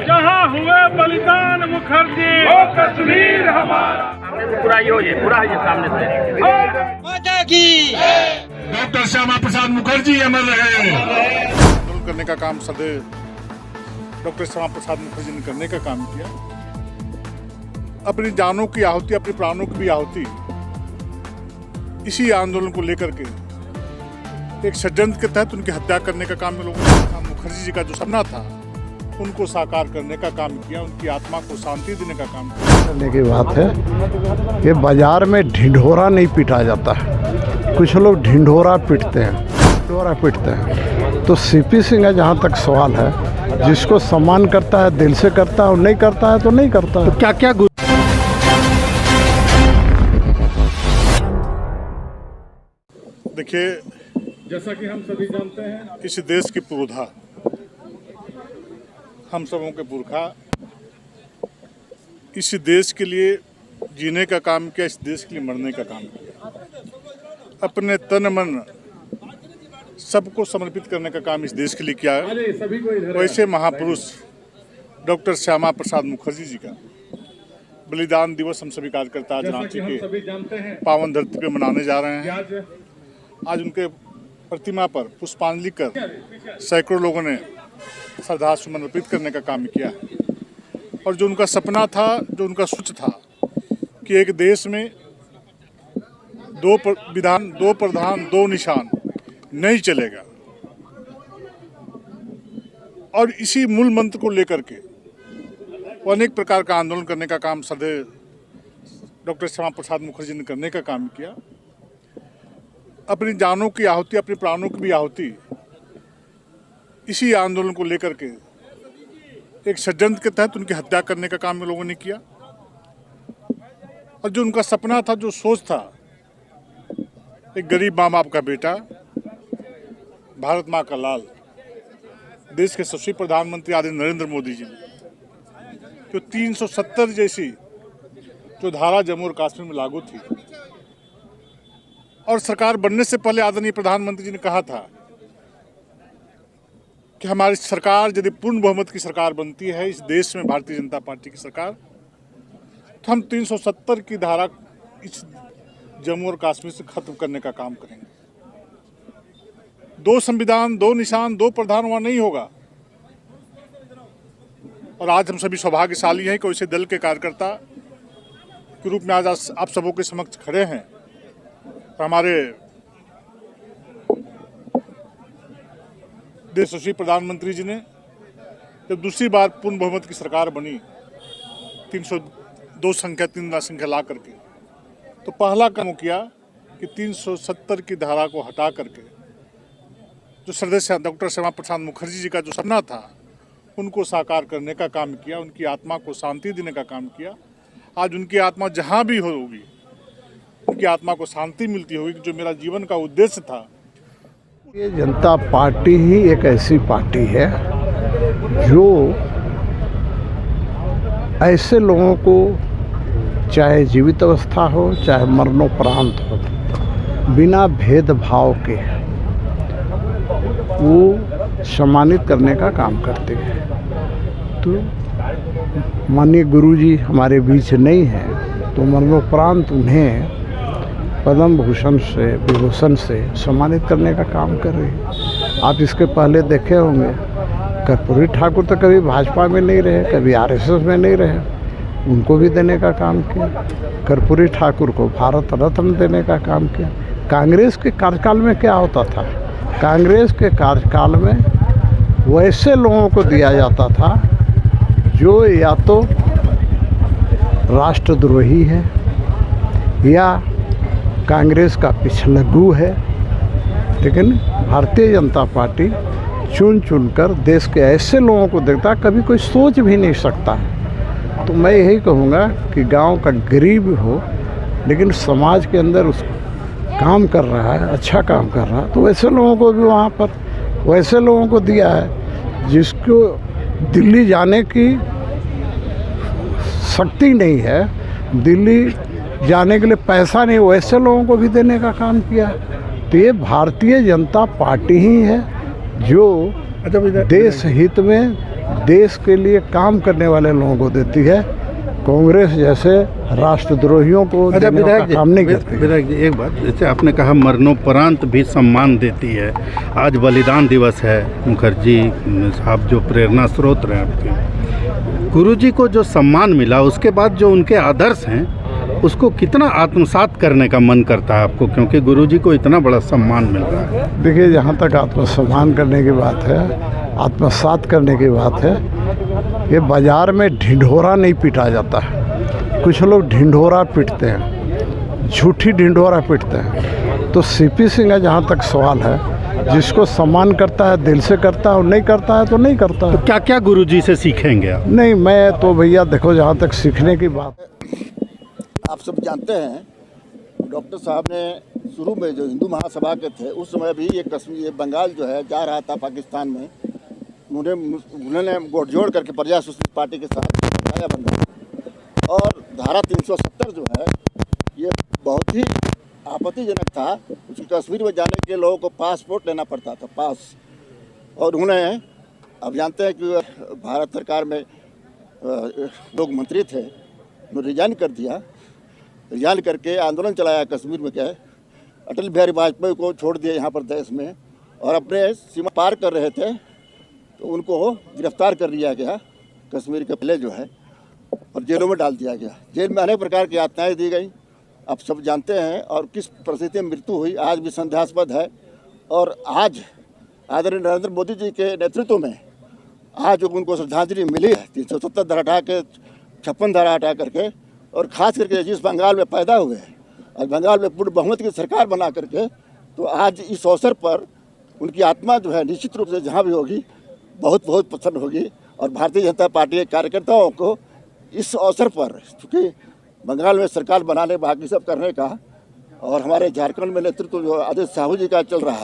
जहाँ हुए बलिदान मुखर्जी वो कश्मीर हमारा। पूरा ये सामने से माता की डॉक्टर श्यामा प्रसाद मुखर्जी अमर रहे। आंदोलन करने का काम सदैव डॉक्टर श्यामा प्रसाद मुखर्जी ने करने का काम किया। अपनी जानों की आहुति, अपने प्राणों की भी आहुति इसी आंदोलन को लेकर के एक षड्यंत्र के तहत उनकी हत्या करने का काम में लोगों ने मुखर्जी जी का जो सपना था उनको साकार करने का काम किया, उनकी आत्मा को शांति देने का काम किया। करने की बात है, ये बाजार में ढिंढोरा नहीं पीटा जाता है, कुछ लोग ढिंढोरा पीटते हैं। तो सीपी सिंह है, जहाँ तक सवाल है, जिसको सम्मान करता है दिल से करता है और नहीं करता है तो नहीं करता है। तो क्या क्या देखिए, जैसा कि हम सभी जानते हैं, इस देश की पुरोधा, हम सबों के पुरखा इस देश के लिए जीने का काम किया, इस देश के लिए मरने का काम किया, अपने तन मन सबको समर्पित करने का काम इस देश के लिए किया है। वैसे महापुरुष डॉक्टर श्यामा प्रसाद मुखर्जी जी का बलिदान दिवस हम सभी कार्यकर्ता आज रांची के पावन धरती पे मनाने जा रहे हैं। आज उनके प्रतिमा पर पुष्पांजलि कर सैकड़ों लोगों ने श्रद्धा सुमन अर्पित करने का काम किया है। और जो उनका सपना था, जो उनका सोच था कि एक देश में दो विधान, दो प्रधान, दो निशान नहीं चलेगा, और इसी मूल मंत्र को लेकर के वो अनेक प्रकार का आंदोलन करने का काम सदैव डॉक्टर श्यामा प्रसाद मुखर्जी ने करने का काम किया। अपनी जानों की आहुति, अपने प्राणों की भी आहुति इसी आंदोलन को लेकर के एक षड्यंत्र के तहत उनकी हत्या करने का काम लोगों ने किया। और जो उनका सपना था, जो सोच था, एक गरीब माँ बाप का बेटा, भारत माँ का लाल, देश के यशस्वी प्रधानमंत्री आदरणीय नरेंद्र मोदी जी ने जो 370 जैसी जो धारा जम्मू और कश्मीर में लागू थी, और सरकार बनने से पहले आदरणीय प्रधानमंत्री जी ने कहा था कि हमारी सरकार यदि पूर्ण बहुमत की सरकार बनती है इस देश में, भारतीय जनता पार्टी की सरकार, तो हम 370 की धारा इस जम्मू और कश्मीर से खत्म करने का काम करेंगे। दो संविधान, दो निशान, दो प्रधान वहां नहीं होगा। और आज हम सभी सौभाग्यशाली हैं कि वैसे दल के कार्यकर्ता के रूप में आज आप सबों के समक्ष खड़े हैं। हमारे देश यशस्वी प्रधानमंत्री जी ने जब दूसरी बार पूर्ण बहुमत की सरकार बनी, 302 संख्या, 3 संख्या ला करके, तो पहला काम किया कि 370 की धारा को हटा करके जो श्रद्धेय डॉक्टर श्यामा प्रसाद मुखर्जी जी का जो सपना था उनको साकार करने का काम किया, उनकी आत्मा को शांति देने का काम किया। आज उनकी आत्मा जहाँ भी होगी, उनकी आत्मा को शांति मिलती होगी। जो मेरा जीवन का उद्देश्य था, ये जनता पार्टी ही एक ऐसी पार्टी है जो ऐसे लोगों को, चाहे जीवित अवस्था हो चाहे मरणोपरांत हो, बिना भेदभाव के वो सम्मानित करने का काम करते हैं। तो माननीय गुरुजी हमारे बीच नहीं हैं, तो मरणोपरांत उन्हें पद्म भूषण से, विभूषण से सम्मानित करने का काम कर रही है। आप इसके पहले देखे होंगे, कर्पूरी ठाकुर तो कभी भाजपा में नहीं रहे, कभी आरएसएस में नहीं रहे, उनको भी देने का काम किया। कर्पूरी ठाकुर को भारत रत्न देने का काम किया। कांग्रेस के कार्यकाल में क्या होता था? कांग्रेस के कार्यकाल में वैसे लोगों को दिया जाता था जो या तो राष्ट्रद्रोही है या कांग्रेस का पिछलग्गू है। लेकिन भारतीय जनता पार्टी चुन चुनकर देश के ऐसे लोगों को देखता, कभी कोई सोच भी नहीं सकता। तो मैं यही कहूँगा कि गांव का गरीब हो लेकिन समाज के अंदर उस काम कर रहा है, अच्छा काम कर रहा है, तो वैसे लोगों को भी वहाँ पर वैसे लोगों को दिया है। जिसको दिल्ली जाने की शक्ति नहीं है, दिल्ली जाने के लिए पैसा नहीं, वैसे लोगों को भी देने का काम किया। तो ये भारतीय जनता पार्टी ही है जो देश हित में देश के लिए काम करने वाले लोगों को देती है। कांग्रेस जैसे राष्ट्रद्रोहियों को देने का काम नहीं करती। विधायक जी, एक बात, जैसे आपने कहा मरणोपरांत भी सम्मान देती है, आज बलिदान दिवस है, मुखर्जी साहब जो प्रेरणा स्रोत रहे आपके, गुरुजी को जो सम्मान मिला उसके बाद जो उनके आदर्श हैं उसको कितना आत्मसात करने का मन करता है आपको, क्योंकि गुरुजी को इतना बड़ा सम्मान मिल रहा है? देखिए, जहाँ तक आत्मसम्मान करने की बात है, आत्मसात करने की बात है, ये बाज़ार में ढिंढोरा नहीं पीटा जाता है। कुछ लोग ढिंढोरा पीटते हैं, झूठी ढिंढोरा पीटते हैं। तो सीपी सिंह का जहाँ तक सवाल है, जिसको सम्मान करता है दिल से करता है और नहीं करता है तो नहीं करता है। तो क्या क्या गुरुजी से सीखेंगे आप? नहीं, मैं तो भैया देखो, जहाँ तक सीखने की बात, आप सब जानते हैं डॉक्टर साहब ने शुरू में जो हिंदू महासभा के थे उस समय भी ये कश्मीर, ये बंगाल जो है जा रहा था पाकिस्तान में, उन्होंने गठजोड़ करके प्रजा सोशलिस्ट पार्टी के साथ आया बंगाल। और धारा 370 जो है ये बहुत ही आपत्तिजनक था। उसकी कश्मीर में जाने के लोगों को पासपोर्ट लेना पड़ता था, पास। और उन्हें, अब जानते हैं कि भारत सरकार में लोग मंत्री थे, उन्होंने रिजाइन कर दिया। रिजाइन करके आंदोलन चलाया कश्मीर में, क्या है, अटल बिहारी वाजपेयी को छोड़ दिया यहाँ पर देश में, और अपने सीमा पार कर रहे थे तो उनको गिरफ्तार कर लिया गया कश्मीर के पहले जो है, और जेलों में डाल दिया गया। जेल में अनेक प्रकार की यातनाएँ दी गई, आप सब जानते हैं। और किस परिस्थिति में मृत्यु हुई आज भी संदेहास्पद है। और आज आदरणीय नरेंद्र मोदी जी के नेतृत्व में आज उनको श्रद्धांजलि मिली है, 370 धारा हटा के 56 धारा हटा करके। और ख़ास करके जिस बंगाल में पैदा हुए हैं और बंगाल में पूर्ण बहुमत की सरकार बना करके, तो आज इस अवसर पर उनकी आत्मा जो है निश्चित रूप से जहाँ भी होगी बहुत बहुत प्रसन्न होगी। और भारतीय जनता पार्टी के कार्यकर्ताओं को इस अवसर पर, क्योंकि बंगाल में सरकार बनाने बाकी सब करने का, और हमारे झारखंड में नेतृत्व जो आदित्य साहू जी का चल रहा है,